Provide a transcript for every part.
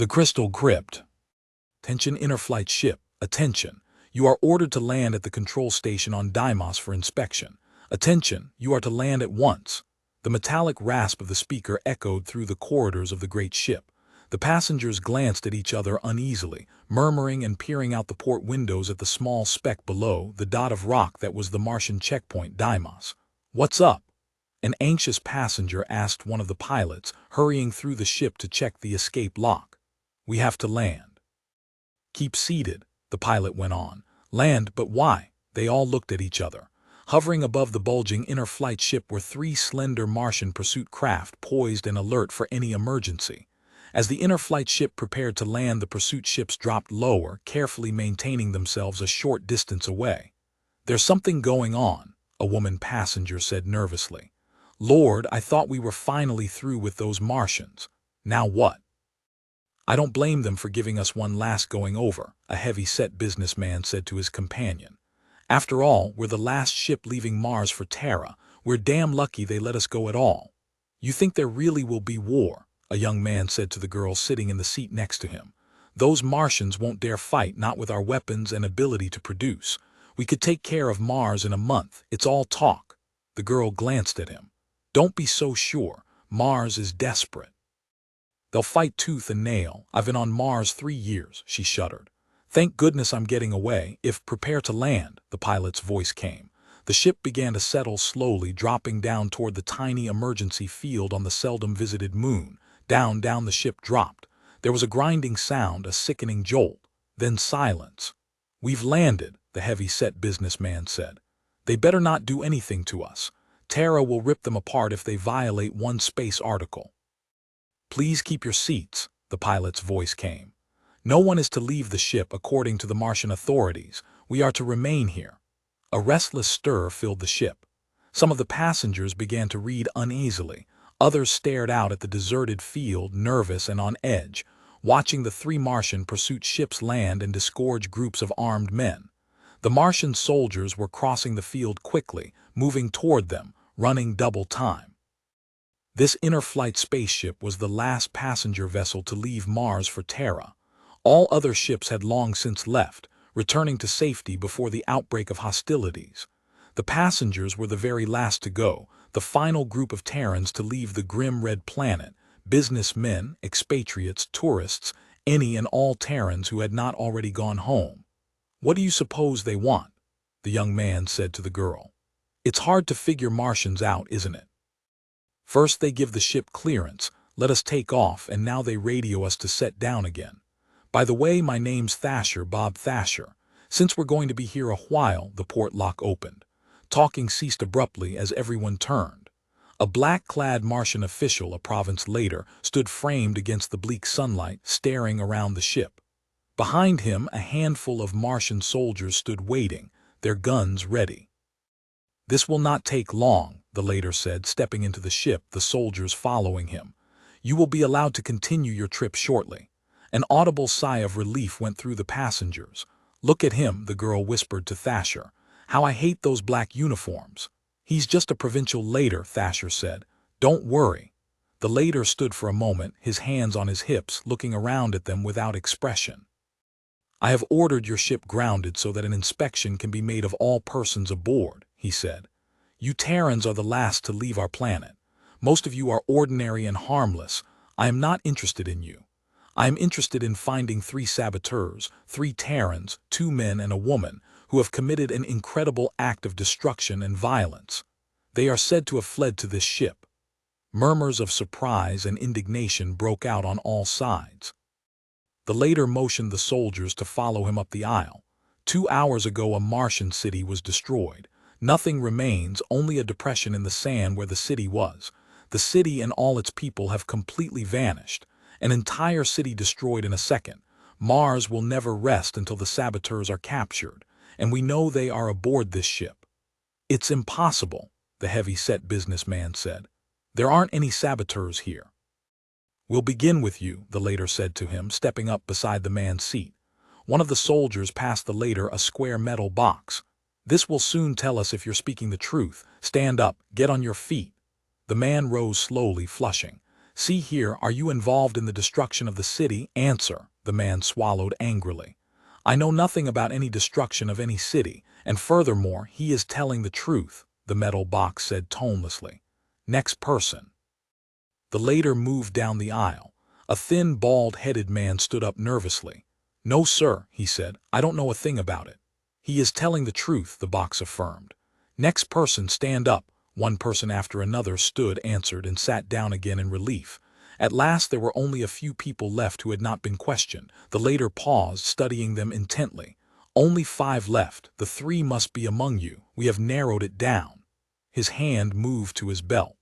The Crystal Crypt. Attention Interflight Ship. Attention. You are ordered to land at the control station on Deimos for inspection. Attention. You are to land at once. The metallic rasp of the speaker echoed through the corridors of the great ship. The passengers glanced at each other uneasily, murmuring and peering out the port windows at the small speck below, the dot of rock that was the Martian checkpoint Deimos. "What's up?" an anxious passenger asked one of the pilots, hurrying through the ship to check the escape lock. "We have to land." "Keep seated," the pilot went on. "Land, but why?" They all looked at each other. Hovering above the bulging inner-flight ship were three slender Martian pursuit craft poised and alert for any emergency. As the inner-flight ship prepared to land, the pursuit ships dropped lower, carefully maintaining themselves a short distance away. "There's something going on," a woman passenger said nervously. "Lord, I thought we were finally through with those Martians. Now what?" "I don't blame them for giving us one last going over," a heavy-set businessman said to his companion. "After all, we're the last ship leaving Mars for Terra. We're damn lucky they let us go at all." "You think there really will be war?" a young man said to the girl sitting in the seat next to him. "Those Martians won't dare fight, not with our weapons and ability to produce. We could take care of Mars in a month. It's all talk." The girl glanced at him. "Don't be so sure. Mars is desperate." "They'll fight tooth and nail. I've been on Mars 3 years, she shuddered. "Thank goodness I'm getting away. If prepare to land," the pilot's voice came. The ship began to settle slowly, dropping down toward the tiny emergency field on the seldom visited moon. Down the ship dropped. There was a grinding sound, a sickening jolt, then silence. "We've landed," the heavy-set businessman said. "They better not do anything to us. Terra will rip them apart if they violate one space article." "Please keep your seats," the pilot's voice came. "No one is to leave the ship according to the Martian authorities. We are to remain here." A restless stir filled the ship. Some of the passengers began to read uneasily. Others stared out at the deserted field, nervous and on edge, watching the 3 Martian pursuit ships land and disgorge groups of armed men. The Martian soldiers were crossing the field quickly, moving toward them, running double time. This inner-flight spaceship was the last passenger vessel to leave Mars for Terra. All other ships had long since left, returning to safety before the outbreak of hostilities. The passengers were the very last to go, the final group of Terrans to leave the grim red planet, businessmen, expatriates, tourists, any and all Terrans who had not already gone home. "What do you suppose they want?" the young man said to the girl. "It's hard to figure Martians out, isn't it? First they give the ship clearance, let us take off, and now they radio us to set down again. By the way, my name's Thatcher, Bob Thatcher. Since we're going to be here a while," the port lock opened. Talking ceased abruptly as everyone turned. A black-clad Martian official, a province later, stood framed against the bleak sunlight, staring around the ship. Behind him, a handful of Martian soldiers stood waiting, their guns ready. "This will not take long," the latter said, stepping into the ship, the soldiers following him. "You will be allowed to continue your trip shortly." An audible sigh of relief went through the passengers. "Look at him," the girl whispered to Thatcher. "How I hate those black uniforms." "He's just a provincial later," Thatcher said. "Don't worry." The later stood for a moment, his hands on his hips, looking around at them without expression. "I have ordered your ship grounded so that an inspection can be made of all persons aboard," he said. "You Terrans are the last to leave our planet. Most of you are ordinary and harmless. I am not interested in you. I am interested in finding 3 saboteurs, 3 Terrans, 2 men and a woman, who have committed an incredible act of destruction and violence. They are said to have fled to this ship." Murmurs of surprise and indignation broke out on all sides. The latter motioned the soldiers to follow him up the aisle. 2 hours ago a Martian city was destroyed. Nothing remains, only a depression in the sand where the city was. The city and all its people have completely vanished. An entire city destroyed in a second. Mars will never rest until the saboteurs are captured, and we know they are aboard this ship. "It's impossible," the heavy-set businessman said. "There aren't any saboteurs here." "We'll begin with you," the latter said to him, stepping up beside the man's seat. One of the soldiers passed the latter a square metal box. "This will soon tell us if you're speaking the truth. Stand up, get on your feet." The man rose slowly, flushing. See here, are you involved in the destruction of the city? Answer, the man swallowed angrily. I know nothing about any destruction of any city, and furthermore, he is telling the truth, the metal box said tonelessly. Next person. The later moved down the aisle. A thin, bald-headed man stood up nervously. No, sir, he said, I don't know a thing about it. He is telling the truth, the box affirmed. Next person, stand up. One person after another stood, answered, and sat down again in relief. At last there were only a few people left who had not been questioned. The later paused, studying them intently. Only 5 left. The 3 must be among you. We have narrowed it down. His hand moved to his belt.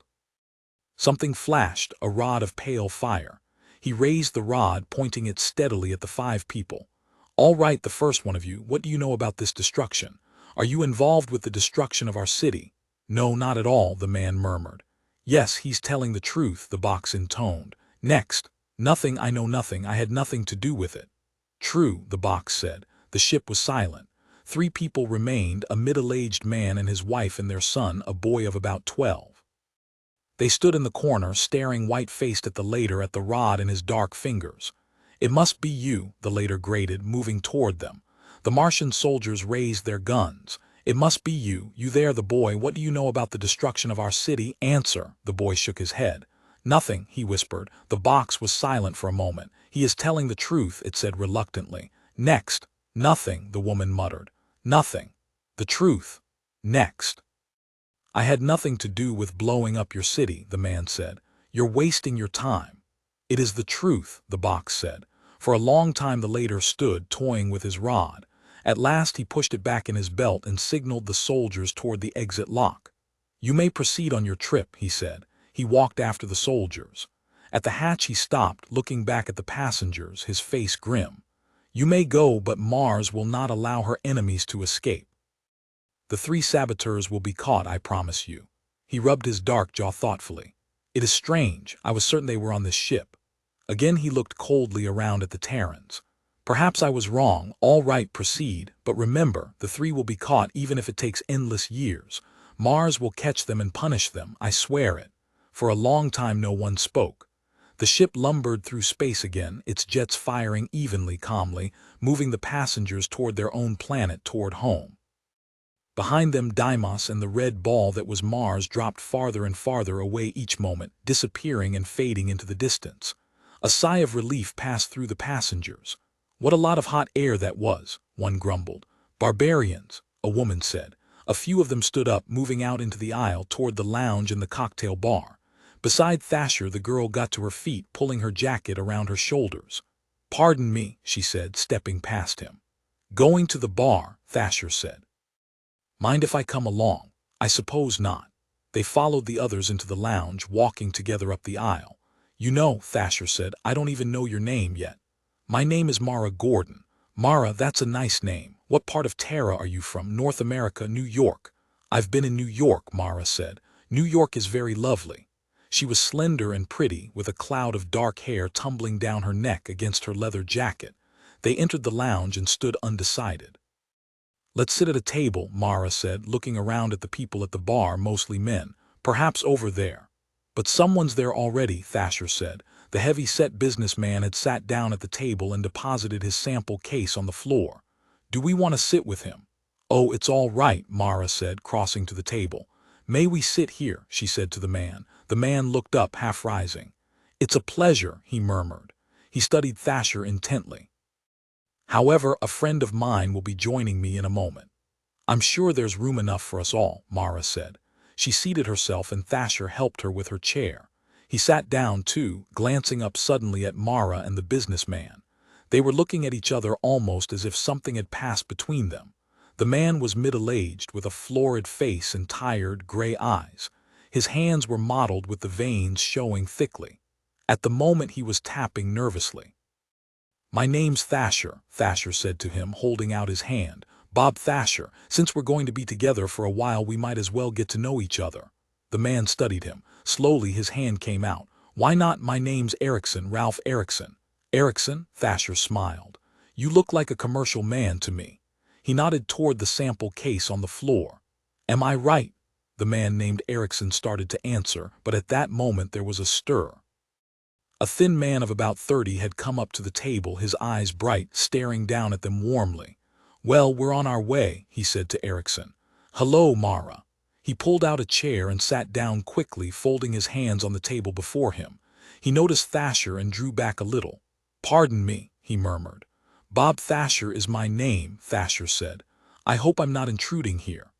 Something flashed, a rod of pale fire. He raised the rod, pointing it steadily at the 5 people. All right, the first one of you, what do you know about this destruction? Are you involved with the destruction of our city? No, not at all, the man murmured. Yes, he's telling the truth, the box intoned. Next. Nothing, I know nothing, I had nothing to do with it. True, the box said. The ship was silent. 3 people remained, a middle-aged man and his wife and their son, a boy of about 12. They stood in the corner, staring white-faced at the later, at the rod in his dark fingers. It must be you, the later grated, moving toward them. The Martian soldiers raised their guns. It must be you, you there, the boy, what do you know about the destruction of our city? Answer, the boy shook his head. Nothing, he whispered. The box was silent for a moment. He is telling the truth, it said reluctantly. Next. Nothing, the woman muttered. Nothing. The truth. Next. I had nothing to do with blowing up your city, the man said. You're wasting your time. It is the truth, the box said. For a long time the later stood, toying with his rod. At last he pushed it back in his belt and signaled the soldiers toward the exit lock. You may proceed on your trip, he said. He walked after the soldiers. At the hatch he stopped, looking back at the passengers, his face grim. You may go, but Mars will not allow her enemies to escape. The 3 saboteurs will be caught, I promise you. He rubbed his dark jaw thoughtfully. It is strange, I was certain they were on this ship. Again he looked coldly around at the Terrans. Perhaps I was wrong, all right, proceed, but remember, the 3 will be caught even if it takes endless years. Mars will catch them and punish them, I swear it. For a long time no one spoke. The ship lumbered through space again, its jets firing evenly, calmly, moving the passengers toward their own planet, toward home. Behind them, Deimos and the red ball that was Mars dropped farther and farther away each moment, disappearing and fading into the distance. A sigh of relief passed through the passengers. What a lot of hot air that was, one grumbled. Barbarians, a woman said. A few of them stood up, moving out into the aisle toward the lounge and the cocktail bar. Beside Thatcher, the girl got to her feet, pulling her jacket around her shoulders. Pardon me, she said, stepping past him. Going to the bar, Thatcher said. Mind if I come along? I suppose not. They followed the others into the lounge, walking together up the aisle. You know, Thatcher said, I don't even know your name yet. My name is Mara Gordon. Mara, that's a nice name. What part of Terra are you from? North America, New York. I've been in New York, Mara said. New York is very lovely. She was slender and pretty, with a cloud of dark hair tumbling down her neck against her leather jacket. They entered the lounge and stood undecided. Let's sit at a table, Mara said, looking around at the people at the bar, mostly men. Perhaps over there. But someone's there already, Thatcher said. The heavy-set businessman had sat down at the table and deposited his sample case on the floor. Do we want to sit with him? Oh, it's all right, Mara said, crossing to the table. May we sit here, she said to the man. The man looked up, half rising. It's a pleasure, he murmured. He studied Thatcher intently. However, a friend of mine will be joining me in a moment. I'm sure there's room enough for us all, Mara said. She seated herself and Thatcher helped her with her chair. He sat down too, glancing up suddenly at Mara and the businessman. They were looking at each other almost as if something had passed between them. The man was middle-aged, with a florid face and tired, gray eyes. His hands were mottled with the veins showing thickly. At the moment he was tapping nervously. My name's Thatcher, Thatcher said to him, holding out his hand. Bob Thatcher, since we're going to be together for a while we might as well get to know each other. The man studied him. Slowly his hand came out. Why not? My name's Erickson, Ralph Erickson. Erickson? Thatcher smiled. You look like a commercial man to me. He nodded toward the sample case on the floor. Am I right? The man named Erickson started to answer, but at that moment there was a stir. A thin man of about 30 had come up to the table, his eyes bright, staring down at them warmly. "Well, we're on our way," he said to Erickson. "Hello, Mara." He pulled out a chair and sat down quickly, folding his hands on the table before him. He noticed Thatcher and drew back a little. "Pardon me," he murmured. "Bob Thatcher is my name," Thatcher said. "I hope I'm not intruding here."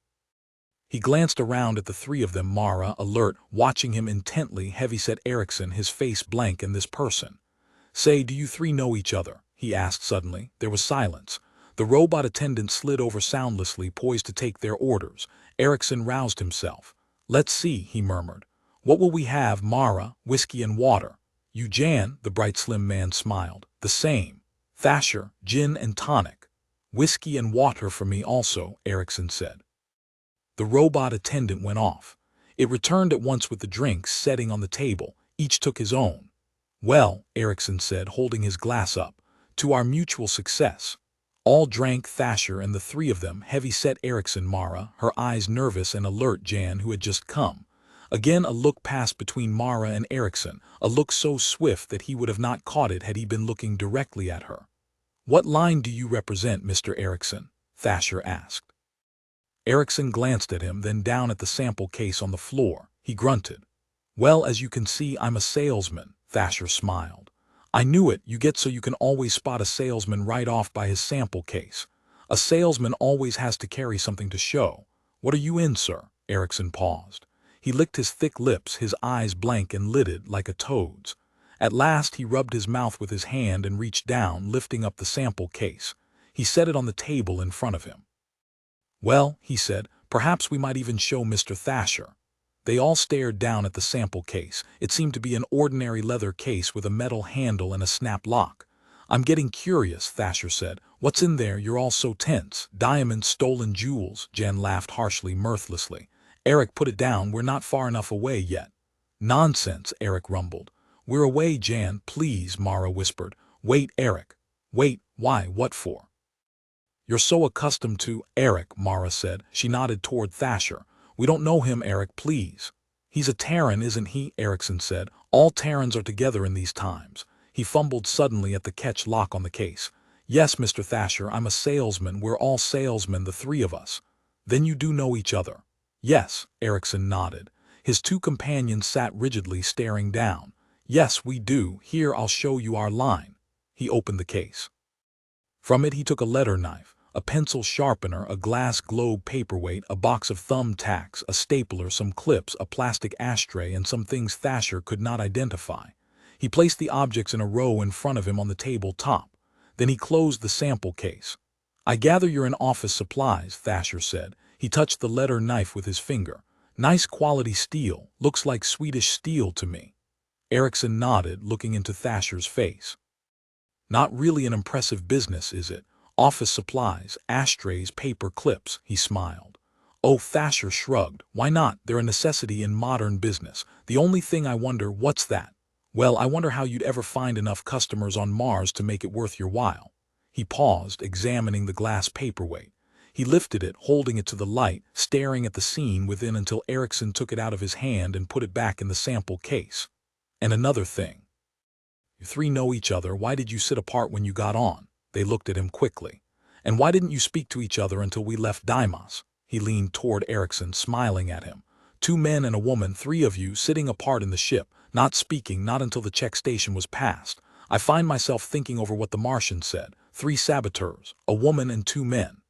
He glanced around at the three of them, Mara, alert, watching him intently, heavy-set Erickson, his face blank, and this person. "Say, do you three know each other?" he asked suddenly. There was silence. The robot attendant slid over soundlessly, poised to take their orders. Erickson roused himself. "Let's see," he murmured. "What will we have, Mara? Whiskey and water." "You, Jan?" the bright slim man smiled. "The same." "Thatcher, gin and tonic." "Whiskey and water for me also," Erickson said. The robot attendant went off. It returned at once with the drinks setting on the table. Each took his own. "Well," Erickson said, holding his glass up, "to our mutual success." All drank, Thatcher and the three of them, heavy-set Erickson, Mara, her eyes nervous and alert, Jan, who had just come. Again a look passed between Mara and Erickson, a look so swift that he would have not caught it had he been looking directly at her. "What line do you represent, Mr. Erickson?" Thatcher asked. Erickson glanced at him, then down at the sample case on the floor. He grunted. "Well, as you can see, I'm a salesman," Thatcher smiled. "I knew it. You get so you can always spot a salesman right off by his sample case. A salesman always has to carry something to show. What are you in, sir?" Erickson paused. He licked his thick lips, his eyes blank and lidded like a toad's. At last he rubbed his mouth with his hand and reached down, lifting up the sample case. He set it on the table in front of him. "Well," he said, "perhaps we might even show Mr. Thatcher." They all stared down at the sample case. It seemed to be an ordinary leather case with a metal handle and a snap lock. "I'm getting curious," Thatcher said. "What's in there? You're all so tense." "Diamonds, stolen jewels," Jen laughed harshly, mirthlessly. "Eric, put it down. We're not far enough away yet." "Nonsense," Eric rumbled. "We're away, Jan, please," Mara whispered. "Wait, Eric." "Wait, why? What for?" "You're so accustomed to Eric," Mara said. She nodded toward Thatcher. "We don't know him, Eric, please." "He's a Terran, isn't he?" Erickson said. "All Terrans are together in these times." He fumbled suddenly at the catch lock on the case. "Yes, Mr. Thatcher, I'm a salesman. We're all salesmen, the three of us." "Then you do know each other?" "Yes," Erickson nodded. His two companions sat rigidly, staring down. "Yes, we do. Here, I'll show you our line." He opened the case. From it he took a letter knife, a pencil sharpener, a glass globe paperweight, a box of thumb tacks, a stapler, some clips, a plastic ashtray, and some things Thatcher could not identify. He placed the objects in a row in front of him on the table top. Then he closed the sample case. "I gather you're in office supplies," Thatcher said. He touched the letter knife with his finger. "Nice quality steel. Looks like Swedish steel to me." Erickson nodded, looking into Thatcher's face. "Not really an impressive business, is it? Office supplies, ashtrays, paper clips," he smiled. "Oh," Thatcher shrugged. "Why not? They're a necessity in modern business. The only thing I wonder, what's that? Well, I wonder how you'd ever find enough customers on Mars to make it worth your while." He paused, examining the glass paperweight. He lifted it, holding it to the light, staring at the scene within until Erickson took it out of his hand and put it back in the sample case. "And another thing. You three know each other. Why did you sit apart when you got on?" They looked at him quickly. "And why didn't you speak to each other until we left Deimos?" He leaned toward Erickson, smiling at him. "Two men and a woman, three of you, sitting apart in the ship, not speaking, not until the check station was passed. I find myself thinking over what the Martian said. 3 saboteurs, a woman and 2 men.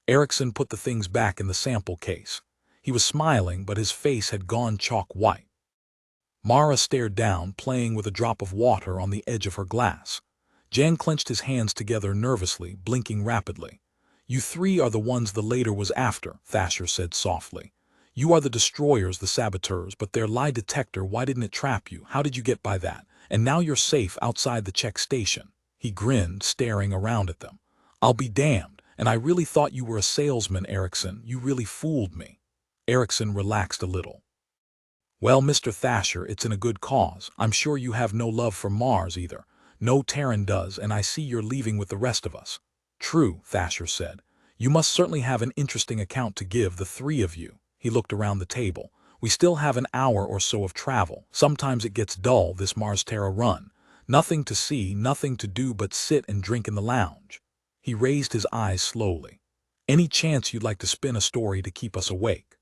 Erickson put the things back in the sample case. He was smiling, but his face had gone chalk white. Mara stared down, playing with a drop of water on the edge of her glass. Jan clenched his hands together nervously, blinking rapidly. "You three are the ones the later was after," Thatcher said softly. "You are the destroyers, the saboteurs, but their lie detector, why didn't it trap you? How did you get by that? And now you're safe outside the check station." He grinned, staring around at them. "I'll be damned, and I really thought you were a salesman, Erickson. You really fooled me." Erickson relaxed a little. "Well, Mr. Thatcher, it's in a good cause. I'm sure you have no love for Mars either. No Terran does, and I see you're leaving with the rest of us." "True," Thatcher said. "You must certainly have an interesting account to give, the three of you." He looked around the table. "We still have an hour or so of travel. Sometimes it gets dull, this Mars-Terra run. Nothing to see, nothing to do but sit and drink in the lounge. He raised his eyes slowly. Any chance you'd like to spin a story to keep us awake?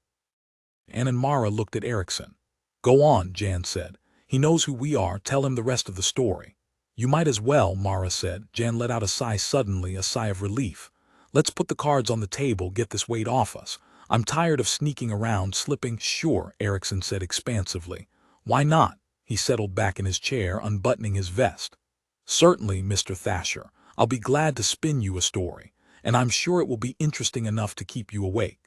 Anne and Mara looked at Erickson. Go on, Jan said. He knows who we are, tell him the rest of the story. You might as well, Mara said. Jan let out a sigh suddenly, a sigh of relief. Let's put the cards on the table, get this weight off us. I'm tired of sneaking around, slipping. Sure, Erickson said expansively. Why not? He settled back in his chair, unbuttoning his vest. Certainly, Mr. Thatcher. I'll be glad to spin you a story, and I'm sure it will be interesting enough to keep you awake.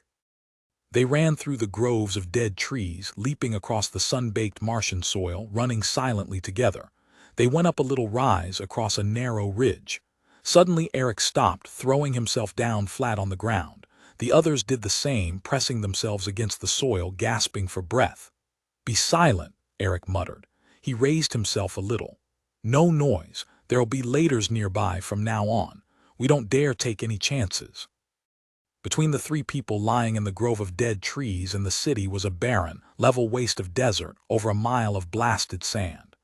They ran through the groves of dead trees, leaping across the sun-baked Martian soil, running silently together. They went up a little rise, across a narrow ridge. Suddenly Eric stopped, throwing himself down flat on the ground. The others did the same, pressing themselves against the soil, gasping for breath. Be silent, Eric muttered. He raised himself a little. No noise. There'll be laters nearby from now on. We don't dare take any chances. Between the three people lying in the grove of dead trees and the city was a barren, level waste of desert, over a mile of blasted sand.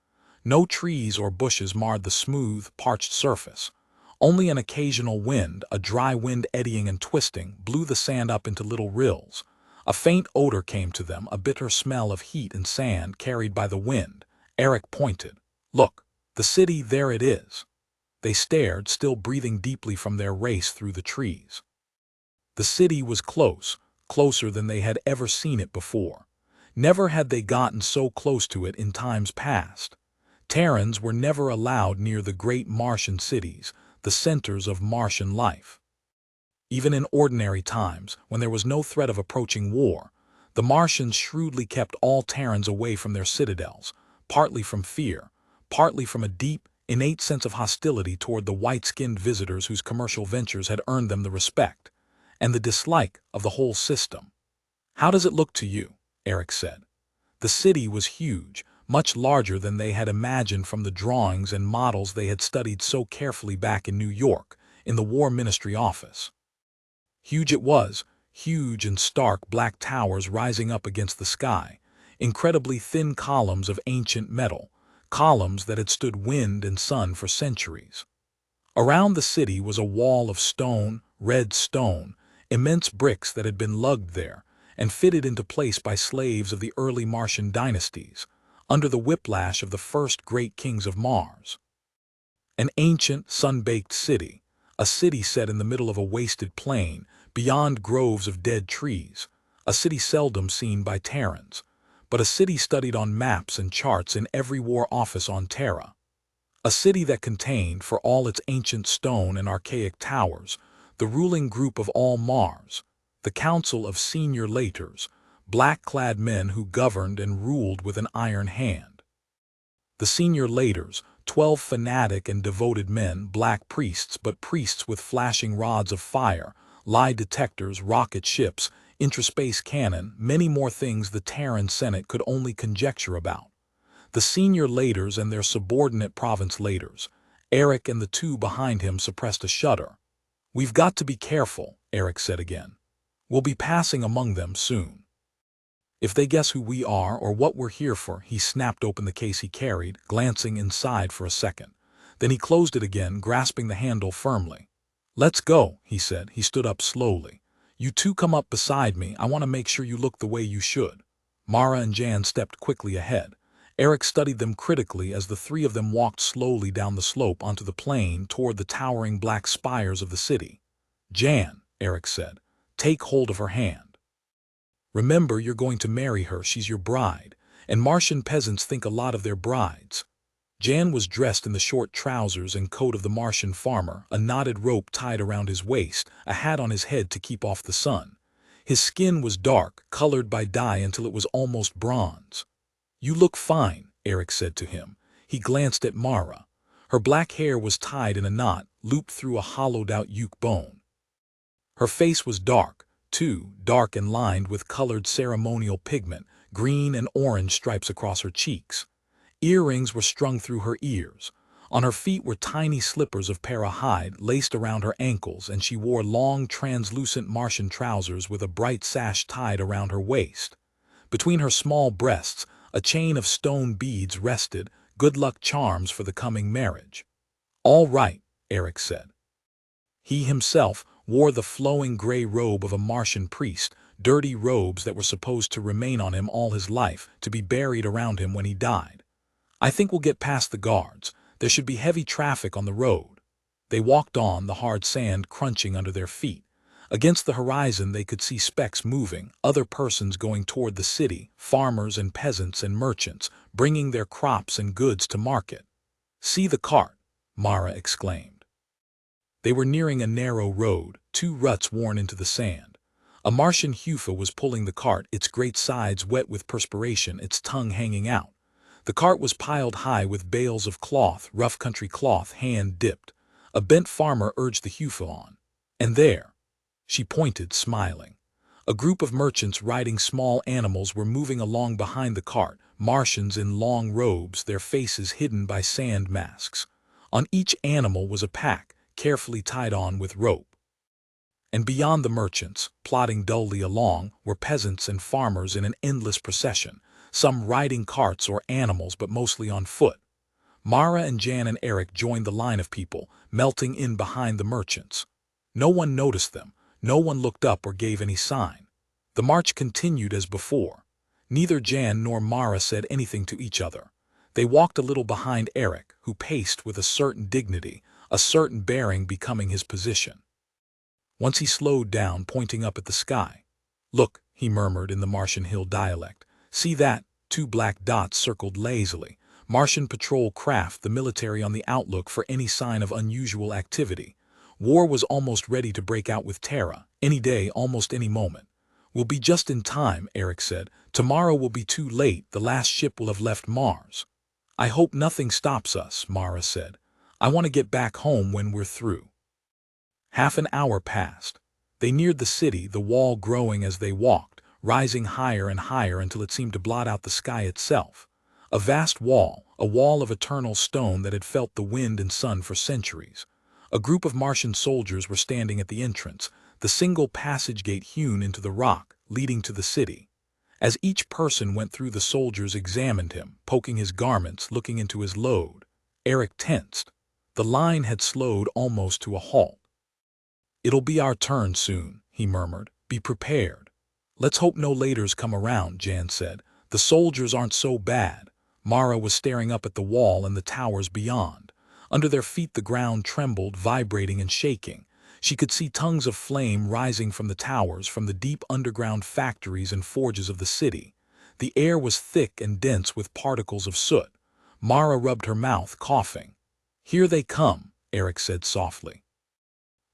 No trees or bushes marred the smooth, parched surface. Only an occasional wind, a dry wind eddying and twisting, blew the sand up into little rills. A faint odor came to them, a bitter smell of heat and sand carried by the wind. Eric pointed. Look, the city, there it is. They stared, still breathing deeply from their race through the trees. The city was close, closer than they had ever seen it before. Never had they gotten so close to it in times past. Terrans were never allowed near the great Martian cities, the centers of Martian life. Even in ordinary times, when there was no threat of approaching war, the Martians shrewdly kept all Terrans away from their citadels, partly from fear, partly from a deep, innate sense of hostility toward the white-skinned visitors whose commercial ventures had earned them the respect and the dislike of the whole system. How does it look to you? Eric said. The city was huge, much larger than they had imagined from the drawings and models they had studied so carefully back in New York, in the War Ministry office. Huge it was, huge and stark black towers rising up against the sky, incredibly thin columns of ancient metal, columns that had stood wind and sun for centuries. Around the city was a wall of stone, red stone, immense bricks that had been lugged there and fitted into place by slaves of the early Martian dynasties, under the whiplash of the first great kings of Mars. An ancient, sun-baked city, a city set in the middle of a wasted plain, beyond groves of dead trees, a city seldom seen by Terrans, but a city studied on maps and charts in every war office on Terra. A city that contained, for all its ancient stone and archaic towers, the ruling group of all Mars, the Council of Senior Laters, black-clad men who governed and ruled with an iron hand. The Senior Laters, 12 fanatic and devoted men, black priests, but priests with flashing rods of fire, lie detectors, rocket ships, intraspace cannon, many more things the Terran Senate could only conjecture about. The Senior Laters and their subordinate province Laters. Eric and the two behind him suppressed a shudder. We've got to be careful, Eric said again. We'll be passing among them soon. If they guess who we are or what we're here for, he snapped open the case he carried, glancing inside for a second. Then he closed it again, grasping the handle firmly. Let's go, he said. He stood up slowly. You two come up beside me. I want to make sure you look the way you should. Mara and Jan stepped quickly ahead. Eric studied them critically as the three of them walked slowly down the slope onto the plain toward the towering black spires of the city. Jan, Eric said, take hold of her hand. Remember, you're going to marry her. She's your bride, and Martian peasants think a lot of their brides. Jan was dressed in the short trousers and coat of the Martian farmer, a knotted rope tied around his waist, a hat on his head to keep off the sun. His skin was dark, colored by dye until it was almost bronze. You look fine, Eric said to him. He glanced at Mara. Her black hair was tied in a knot, looped through a hollowed-out uke bone. Her face was dark, too, dark and lined with colored ceremonial pigment, green and orange stripes across her cheeks. Earrings were strung through her ears. On her feet were tiny slippers of para hide laced around her ankles, and she wore long, translucent Martian trousers with a bright sash tied around her waist. Between her small breasts, a chain of stone beads rested, Good luck charms for the coming marriage. All right, Eric said. He himself wore the flowing gray robe of a Martian priest, dirty robes that were supposed to remain on him all his life, to be buried around him when he died. I think we'll get past the guards. There should be heavy traffic on the road. They walked on, the hard sand crunching under their feet. Against the horizon they could see specks moving, other persons going toward the city, farmers and peasants and merchants, bringing their crops and goods to market. "See the cart," Mara exclaimed. They were nearing a narrow road, two ruts worn into the sand. A Martian Hufa was pulling the cart, its great sides wet with perspiration, its tongue hanging out. The cart was piled high with bales of cloth, rough country cloth, hand-dipped. A bent farmer urged the Hufa on. And there, she pointed, smiling. A group of merchants riding small animals were moving along behind the cart, Martians in long robes, their faces hidden by sand masks. On each animal was a pack, carefully tied on with rope. And beyond the merchants, plodding dully along, were peasants and farmers in an endless procession, some riding carts or animals but mostly on foot. Mara and Jan and Eric joined the line of people, melting in behind the merchants. No one noticed them, no one looked up or gave any sign. The march continued as before. Neither Jan nor Mara said anything to each other. They walked a little behind Eric, who paced with a certain dignity, a certain bearing becoming his position. Once he slowed down, pointing up at the sky. "Look," he murmured in the Martian hill dialect. "See that?" Two black dots circled lazily. Martian patrol craft, the military on the outlook for any sign of unusual activity. War was almost ready to break out with Terra, any day, almost any moment. "We'll be just in time," Eric said. "Tomorrow will be too late, the last ship will have left Mars." "I hope nothing stops us," Mara said. "I want to get back home when we're through." Half an hour passed. They neared the city, the wall growing as they walked, rising higher and higher until it seemed to blot out the sky itself. A vast wall, a wall of eternal stone that had felt the wind and sun for centuries. A group of Martian soldiers were standing at the entrance, the single passage gate hewn into the rock, leading to the city. As each person went through, the soldiers examined him, poking his garments, looking into his load. Eric tensed. The line had slowed almost to a halt. "It'll be our turn soon," he murmured. "Be prepared." "Let's hope no laters come around," Jan said. "The soldiers aren't so bad." Mara was staring up at the wall and the towers beyond. Under their feet the ground trembled, vibrating and shaking. She could see tongues of flame rising from the towers, from the deep underground factories and forges of the city. The air was thick and dense with particles of soot. Mara rubbed her mouth, coughing. "Here they come," Eric said softly.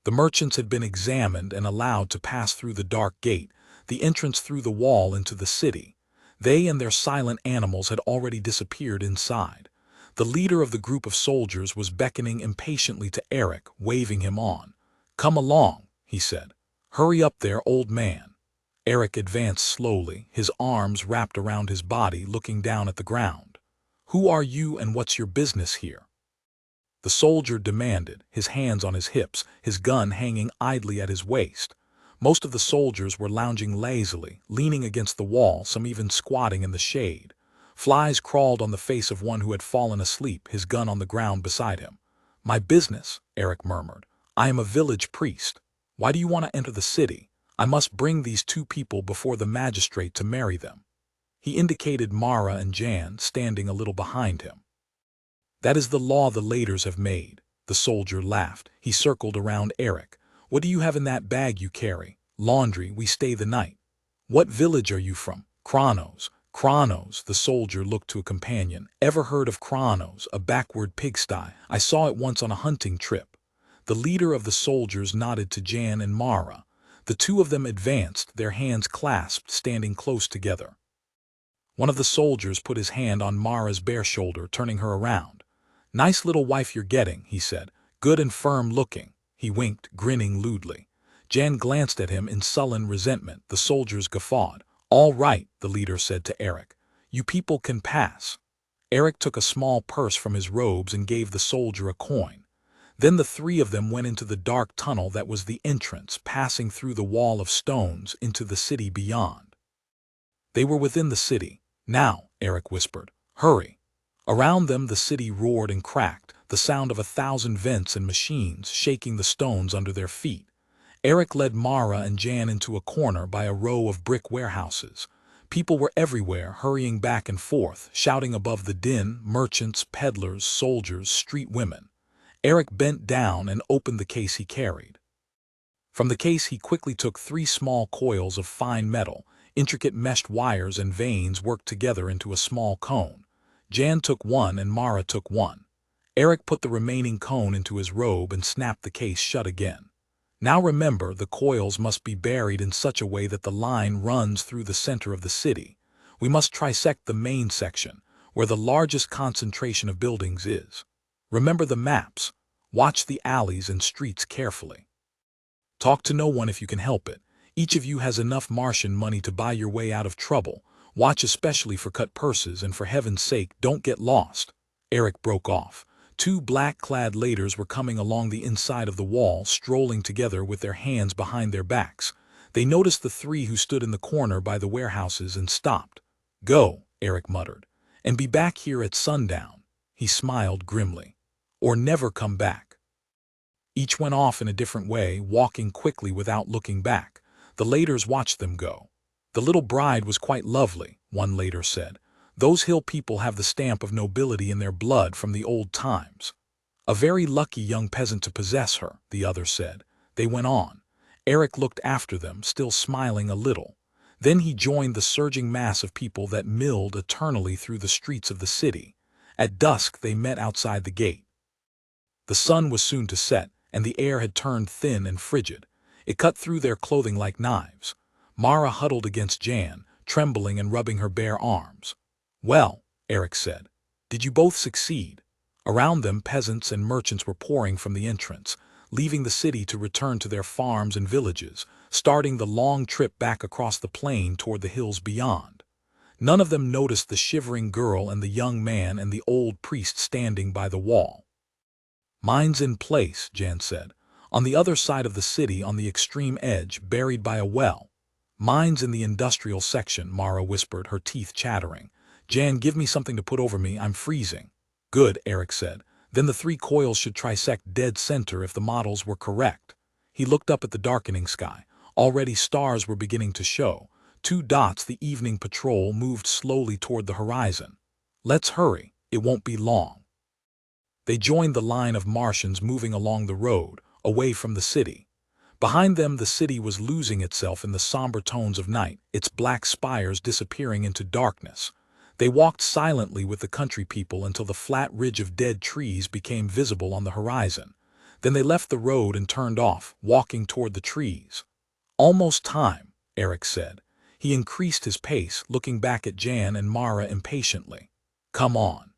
The merchants had been examined and allowed to pass through the dark gate, the entrance through the wall into the city. They and their silent animals had already disappeared inside. The leader of the group of soldiers was beckoning impatiently to Eric, waving him on. "Come along," he said. "Hurry up there, old man." Eric advanced slowly, his arms wrapped around his body, looking down at the ground. "Who are you and what's your business here?" The soldier demanded, his hands on his hips, his gun hanging idly at his waist. Most of the soldiers were lounging lazily, leaning against the wall, some even squatting in the shade. Flies crawled on the face of one who had fallen asleep, his gun on the ground beside him. "My business," Eric murmured. "I am a village priest. Why do you want to enter the city? I must bring these two people before the magistrate to marry them." He indicated Mara and Jan, standing a little behind him. "That is the law the laters have made." The soldier laughed. He circled around Eric. "What do you have in that bag you carry?" "Laundry, we stay the night." "What village are you from?" "Kronos." "Kronos," the soldier looked to a companion. "Ever heard of Kronos, a backward pigsty? I saw it once on a hunting trip." The leader of the soldiers nodded to Jan and Mara. The two of them advanced, their hands clasped, standing close together. One of the soldiers put his hand on Mara's bare shoulder, turning her around. "Nice little wife you're getting," he said. "Good and firm looking." He winked, grinning lewdly. Jan glanced at him in sullen resentment. The soldiers guffawed. "All right," the leader said to Eric. "You people can pass." Eric took a small purse from his robes and gave the soldier a coin. Then the three of them went into the dark tunnel that was the entrance, passing through the wall of stones into the city beyond. They were within the city. "Now," Eric whispered. "Hurry." Around them the city roared and cracked, the sound of 1,000 vents and machines shaking the stones under their feet. Eric led Mara and Jan into a corner by a row of brick warehouses. People were everywhere, hurrying back and forth, shouting above the din, merchants, peddlers, soldiers, street women. Eric bent down and opened the case he carried. From the case he quickly took 3 small coils of fine metal. Intricate meshed wires and veins worked together into a small cone. Jan took one and Mara took one. Eric put the remaining cone into his robe and snapped the case shut again. Now remember, the coils must be buried in such a way that the line runs through the center of the city. We must trisect the main section, where the largest concentration of buildings is. Remember the maps. Watch the alleys and streets carefully. Talk to no one if you can help it. Each of you has enough Martian money to buy your way out of trouble. Watch especially for cut purses, and for heaven's sake, don't get lost. Eric broke off. 2 black-clad laders were coming along the inside of the wall, strolling together with their hands behind their backs. They noticed the 3 who stood in the corner by the warehouses and stopped. "Go," Eric muttered, "and be back here at sundown." He smiled grimly. "Or never come back." Each went off in a different way, walking quickly without looking back. The laders watched them go. "The little bride was quite lovely," one lader said. "Those hill people have the stamp of nobility in their blood from the old times." "A very lucky young peasant to possess her," the other said. They went on. Eric looked after them, still smiling a little. Then he joined the surging mass of people that milled eternally through the streets of the city. At dusk they met outside the gate. The sun was soon to set, and the air had turned thin and frigid. It cut through their clothing like knives. Mara huddled against Jan, trembling and rubbing her bare arms. "Well," Eric said, "did you both succeed?" Around them peasants and merchants were pouring from the entrance, leaving the city to return to their farms and villages, starting the long trip back across the plain toward the hills beyond. None of them noticed the shivering girl and the young man and the old priest standing by the wall. "Mine's in place," Jan said. "On the other side of the city, on the extreme edge, buried by a well." "Mine's in the industrial section," Mara whispered, her teeth chattering. "Jan, give me something to put over me, I'm freezing." "Good," Eric said. "Then the 3 coils should trisect dead center if the models were correct." He looked up at the darkening sky. Already stars were beginning to show. 2 dots, the evening patrol, moved slowly toward the horizon. "Let's hurry, it won't be long." They joined the line of Martians moving along the road, away from the city. Behind them the city was losing itself in the somber tones of night, its black spires disappearing into darkness. They walked silently with the country people until the flat ridge of dead trees became visible on the horizon. Then they left the road and turned off, walking toward the trees. "Almost time," Eric said. He increased his pace, looking back at Jan and Mara impatiently. "Come on."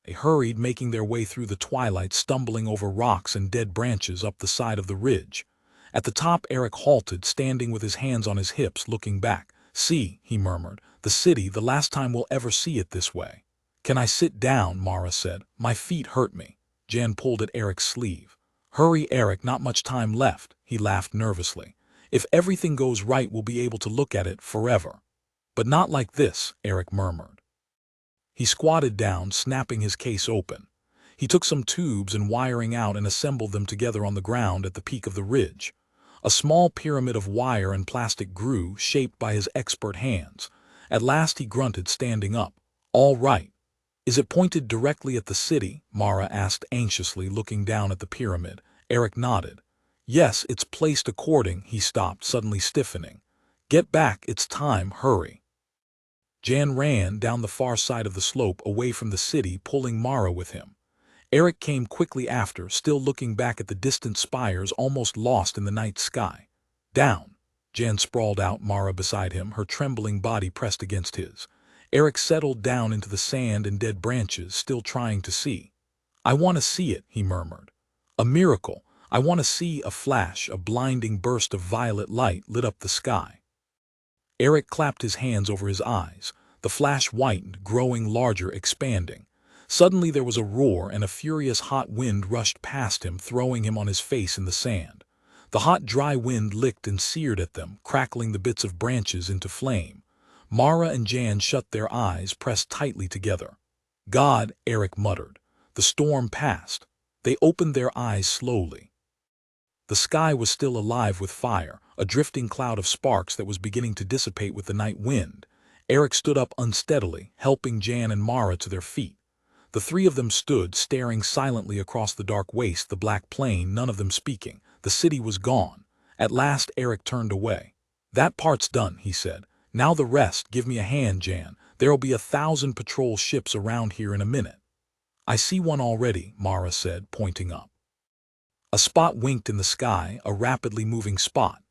They hurried, making their way through the twilight, stumbling over rocks and dead branches up the side of the ridge. At the top Eric halted, standing with his hands on his hips, looking back. "See," he murmured, "the city, the last time we'll ever see it this way." "Can I sit down?" Mara said. "My feet hurt me." Jan pulled at Eric's sleeve. "Hurry, Eric, not much time left," he laughed nervously. "If everything goes right, we'll be able to look at it forever." "But not like this," Eric murmured. He squatted down, snapping his case open. He took some tubes and wiring out and assembled them together on the ground at the peak of the ridge. A small pyramid of wire and plastic grew, shaped by his expert hands. At last he grunted, standing up. "All right." "Is it pointed directly at the city?" Mara asked anxiously, looking down at the pyramid. Eric nodded. "Yes, it's placed according." He stopped, suddenly stiffening. "Get back, it's time, hurry." Jan ran down the far side of the slope, away from the city, pulling Mara with him. Eric came quickly after, still looking back at the distant spires, almost lost in the night sky. "Down." Jan sprawled out, Mara beside him, her trembling body pressed against his. Eric settled down into the sand and dead branches, still trying to see. "I want to see it," he murmured. "A miracle. I want to see." A flash, a blinding burst of violet light lit up the sky. Eric clapped his hands over his eyes. The flash whitened, growing larger, expanding. Suddenly there was a roar, and a furious hot wind rushed past him, throwing him on his face in the sand. The hot, dry wind licked and seared at them, crackling the bits of branches into flame. Mara and Jan shut their eyes, pressed tightly together. God, Eric muttered. The storm passed. They opened their eyes slowly. The sky was still alive with fire, a drifting cloud of sparks that was beginning to dissipate with the night wind. Eric stood up unsteadily, helping Jan and Mara to their feet. The three of them stood, staring silently across the dark waste, the black plain, none of them speaking. The city was gone. At last Eric turned away. That part's done, he said. Now the rest, give me a hand, Jan. There'll be 1,000 patrol ships around here in a minute. I see one already, Mara said, pointing up. A spot winked in the sky, a rapidly moving spot.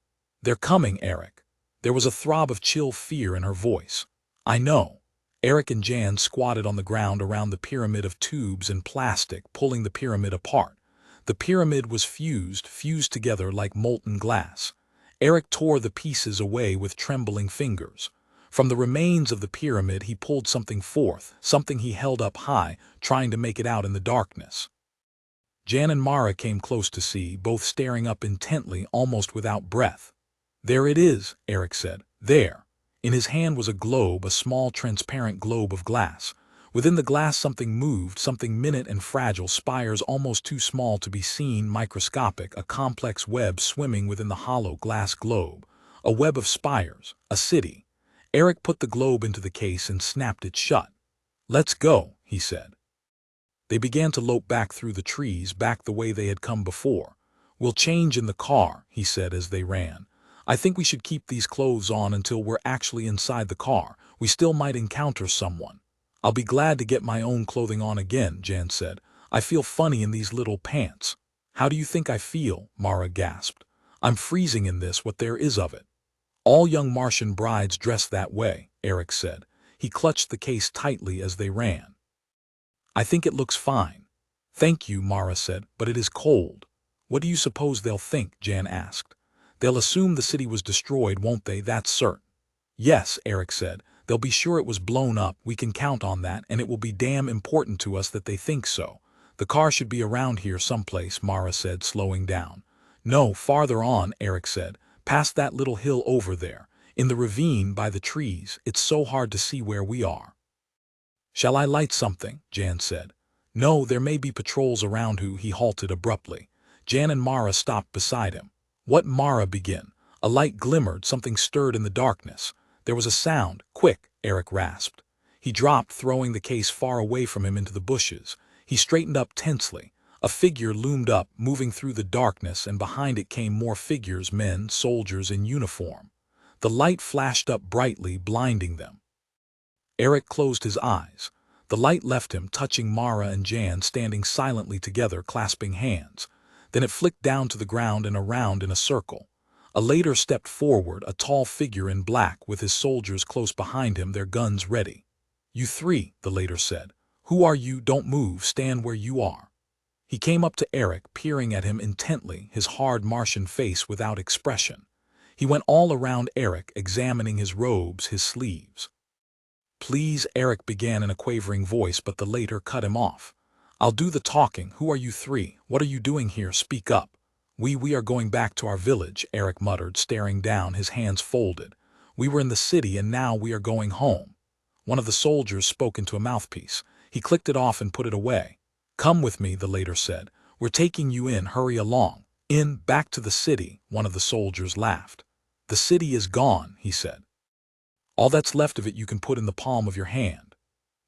They're coming, Eric. There was a throb of chill fear in her voice. I know. Eric and Jan squatted on the ground around the pyramid of tubes and plastic, pulling the pyramid apart. The pyramid was fused together like molten glass. Eric tore the pieces away with trembling fingers. From the remains of the pyramid he pulled something forth, something he held up high, trying to make it out in the darkness. Jan and Mara came close to see, both staring up intently, almost without breath. There it is, Eric said. There. In his hand was a globe, a small transparent globe of glass. Within the glass something moved, something minute and fragile, spires almost too small to be seen, microscopic, a complex web swimming within the hollow glass globe. A web of spires, a city. Eric put the globe into the case and snapped it shut. Let's go, he said. They began to lope back through the trees, back the way they had come before. We'll change in the car, he said as they ran. I think we should keep these clothes on until we're actually inside the car. We still might encounter someone. I'll be glad to get my own clothing on again, Jan said. I feel funny in these little pants. How do you think I feel? Mara gasped. I'm freezing in this, what there is of it. All young Martian brides dress that way, Eric said. He clutched the case tightly as they ran. I think it looks fine. Thank you, Mara said, but it is cold. What do you suppose they'll think? Jan asked. They'll assume the city was destroyed, won't they? That's certain. Yes, Eric said. They'll be sure it was blown up. We can count on that, and it will be damn important to us that they think so. The car should be around here someplace, Mara said, slowing down. No, farther on, Eric said. Past that little hill over there. In the ravine by the trees. It's so hard to see where we are. Shall I light something? Jan said. No, there may be patrols around. He halted abruptly. Jan and Mara stopped beside him. What? Mara began. A light glimmered, something stirred in the darkness. There was a sound. Quick, Eric rasped. He dropped, throwing the case far away from him into the bushes. He straightened up tensely. A figure loomed up, moving through the darkness, and behind it came more figures, men, soldiers in uniform. The light flashed up brightly, blinding them. Eric closed his eyes. The light left him, touching Mara and Jan standing silently together, clasping hands. Then it flicked down to the ground and around in a circle. A later stepped forward, a tall figure in black with his soldiers close behind him, their guns ready. You three, the later said. Who are you? Don't move, stand where you are. He came up to Eric, peering at him intently, his hard Martian face without expression. He went all around Eric, examining his robes, his sleeves. Please, Eric began in a quavering voice, but the later cut him off. I'll do the talking. Who are you three? What are you doing here? Speak up. We are going back to our village, Eric muttered, staring down, his hands folded. We were in the city and now we are going home. One of the soldiers spoke into a mouthpiece. He clicked it off and put it away. Come with me, the later said. We're taking you in, hurry along. In, back to the city, one of the soldiers laughed. The city is gone, he said. All that's left of it you can put in the palm of your hand.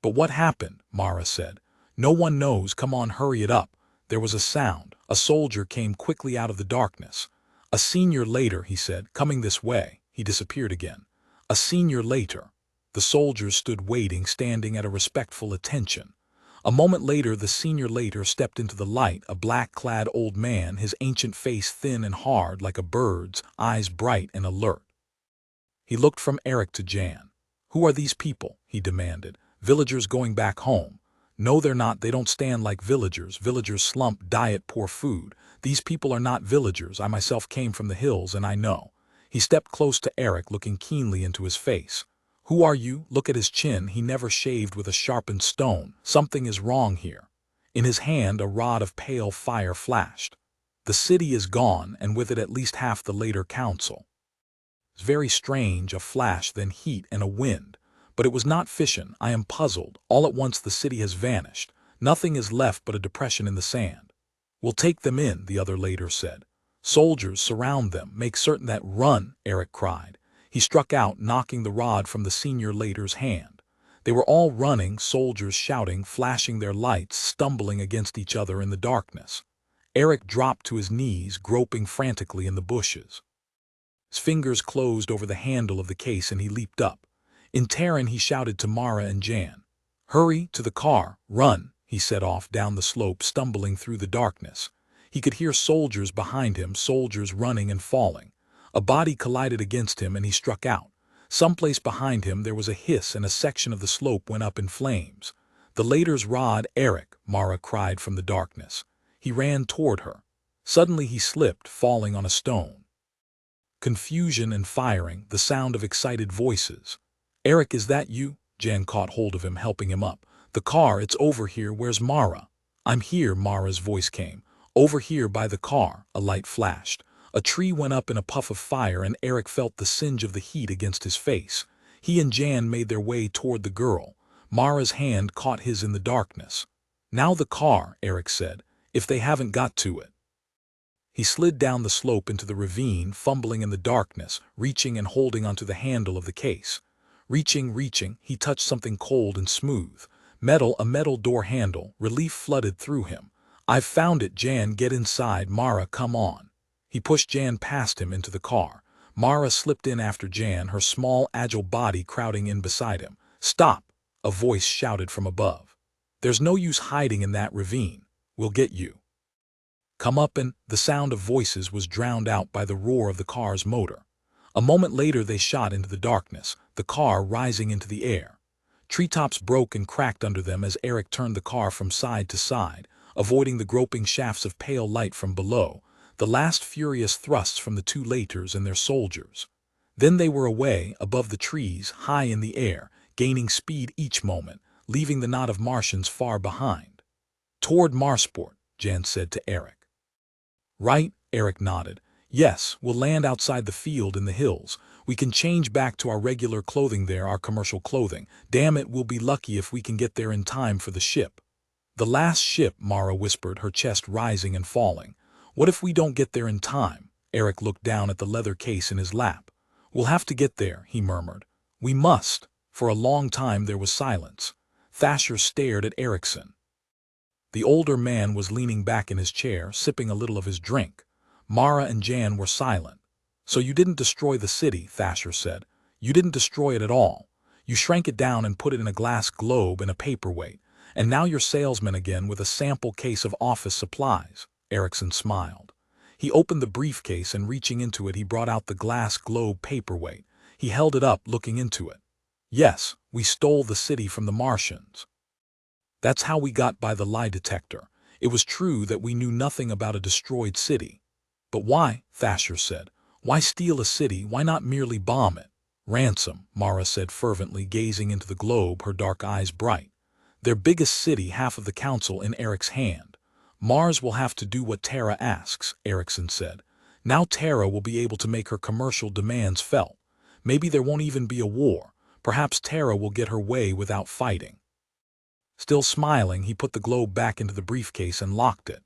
But what happened? Mara said. No one knows. Come on, hurry it up. There was a sound. A soldier came quickly out of the darkness. A senior later, he said, coming this way. He disappeared again. A senior later. The soldiers stood waiting, standing at a respectful attention. A moment later, the senior later stepped into the light, a black-clad old man, his ancient face thin and hard like a bird's, eyes bright and alert. He looked from Eric to Jan. Who are these people? He demanded. Villagers going back home. No, they're not. They don't stand like villagers. Villagers slump, diet, poor food. These people are not villagers. I myself came from the hills and I know. He stepped close to Eric, looking keenly into his face. Who are you? Look at his chin. He never shaved with a sharpened stone. Something is wrong here. In his hand, a rod of pale fire flashed. The city is gone, and with it at least half the later council. It's very strange, a flash, then heat and a wind. But it was not fission. I am puzzled. All at once the city has vanished. Nothing is left but a depression in the sand. We'll take them in, the other later said. Soldiers surround them. Make certain that run, Eric cried. He struck out, knocking the rod from the senior later's hand. They were all running, soldiers shouting, flashing their lights, stumbling against each other in the darkness. Eric dropped to his knees, groping frantically in the bushes. His fingers closed over the handle of the case and he leaped up. In Terran he shouted to Mara and Jan. Hurry, to the car, run, he set off down the slope, stumbling through the darkness. He could hear soldiers behind him, soldiers running and falling. A body collided against him and he struck out. Someplace behind him there was a hiss and a section of the slope went up in flames. The later's rod, Eric, Mara cried from the darkness. He ran toward her. Suddenly he slipped, falling on a stone. Confusion and firing, the sound of excited voices. Eric, is that you? Jan caught hold of him, helping him up. The car, it's over here, where's Mara? I'm here, Mara's voice came. Over here by the car, a light flashed. A tree went up in a puff of fire and Eric felt the singe of the heat against his face. He and Jan made their way toward the girl. Mara's hand caught his in the darkness. Now the car, Eric said, if they haven't got to it. He slid down the slope into the ravine, fumbling in the darkness, reaching and holding onto the handle of the case. Reaching, he touched something cold and smooth. A metal door handle. Relief flooded through him. I've found it, Jan, get inside, Mara, come on. He pushed Jan past him into the car. Mara slipped in after Jan, her small, agile body crowding in beside him. Stop, a voice shouted from above. There's no use hiding in that ravine. We'll get you. Come up, and the sound of voices was drowned out by the roar of the car's motor. A moment later they shot into the darkness, the car rising into the air. Treetops broke and cracked under them as Eric turned the car from side to side, avoiding the groping shafts of pale light from below, the last furious thrusts from the two laters and their soldiers. Then they were away, above the trees, high in the air, gaining speed each moment, leaving the knot of Martians far behind. Toward Marsport, Jan said to Eric. Right, Eric nodded. Yes, we'll land outside the field in the hills. We can change back to our regular clothing there, our commercial clothing. Damn it, we'll be lucky if we can get there in time for the ship. The last ship, Mara whispered, her chest rising and falling. What if we don't get there in time? Eric looked down at the leather case in his lap. We'll have to get there, he murmured. We must. For a long time there was silence. Thatcher stared at Erickson. The older man was leaning back in his chair, sipping a little of his drink. Mara and Jan were silent. So you didn't destroy the city, Thatcher said. You didn't destroy it at all. You shrank it down and put it in a glass globe and a paperweight. And now you're salesman again with a sample case of office supplies. Erickson smiled. He opened the briefcase and reaching into it he brought out the glass globe paperweight. He held it up, looking into it. Yes, we stole the city from the Martians. That's how we got by the lie detector. It was true that we knew nothing about a destroyed city. But why? Thatcher said. Why steal a city? Why not merely bomb it? Ransom, Mara said fervently, gazing into the globe, her dark eyes bright. Their biggest city, half of the council in Eric's hand. Mars will have to do what Terra asks, Erickson said. Now Terra will be able to make her commercial demands felt. Maybe there won't even be a war. Perhaps Terra will get her way without fighting. Still smiling, he put the globe back into the briefcase and locked it.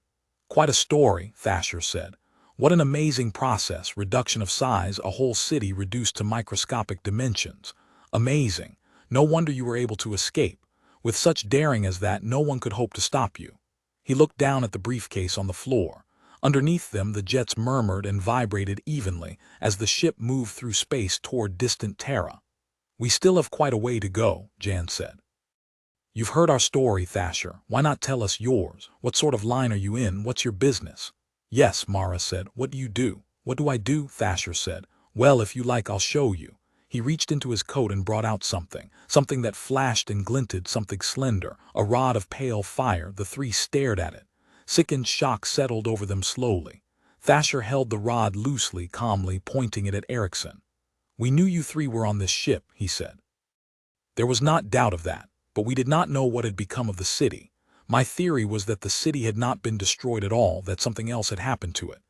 Quite a story, Thatcher said. What an amazing process, reduction of size, a whole city reduced to microscopic dimensions. Amazing. No wonder you were able to escape. With such daring as that, no one could hope to stop you. He looked down at the briefcase on the floor. Underneath them, the jets murmured and vibrated evenly as the ship moved through space toward distant Terra. We still have quite a way to go, Jan said. You've heard our story, Thatcher. Why not tell us yours? What sort of line are you in? What's your business? Yes, Mara said. What do you do? What do I do? Thatcher said. Well, if you like, I'll show you. He reached into his coat and brought out something that flashed and glinted, something slender, a rod of pale fire. The three stared at it. Sickened shock settled over them slowly. Thatcher held the rod loosely, calmly, pointing it at Erickson. We knew you three were on this ship, he said. There was not doubt of that, but we did not know what had become of the city. My theory was that the city had not been destroyed at all, that something else had happened to it.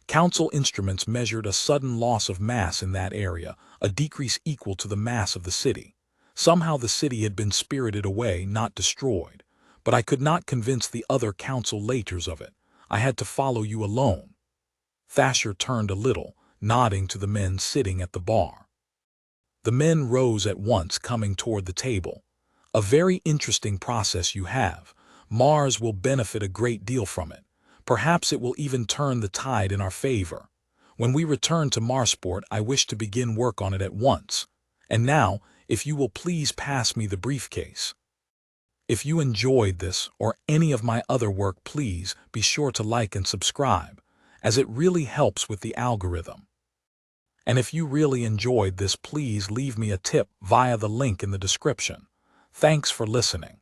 Council instruments measured a sudden loss of mass in that area, a decrease equal to the mass of the city. Somehow the city had been spirited away, not destroyed. But I could not convince the other council laters of it. I had to follow you alone. Thatcher turned a little, nodding to the men sitting at the bar. The men rose at once, coming toward the table. A very interesting process you have. Mars will benefit a great deal from it. Perhaps it will even turn the tide in our favor. When we return to Marsport, I wish to begin work on it at once. And now, if you will please pass me the briefcase. If you enjoyed this or any of my other work, please be sure to like and subscribe, as it really helps with the algorithm. And if you really enjoyed this, please leave me a tip via the link in the description. Thanks for listening.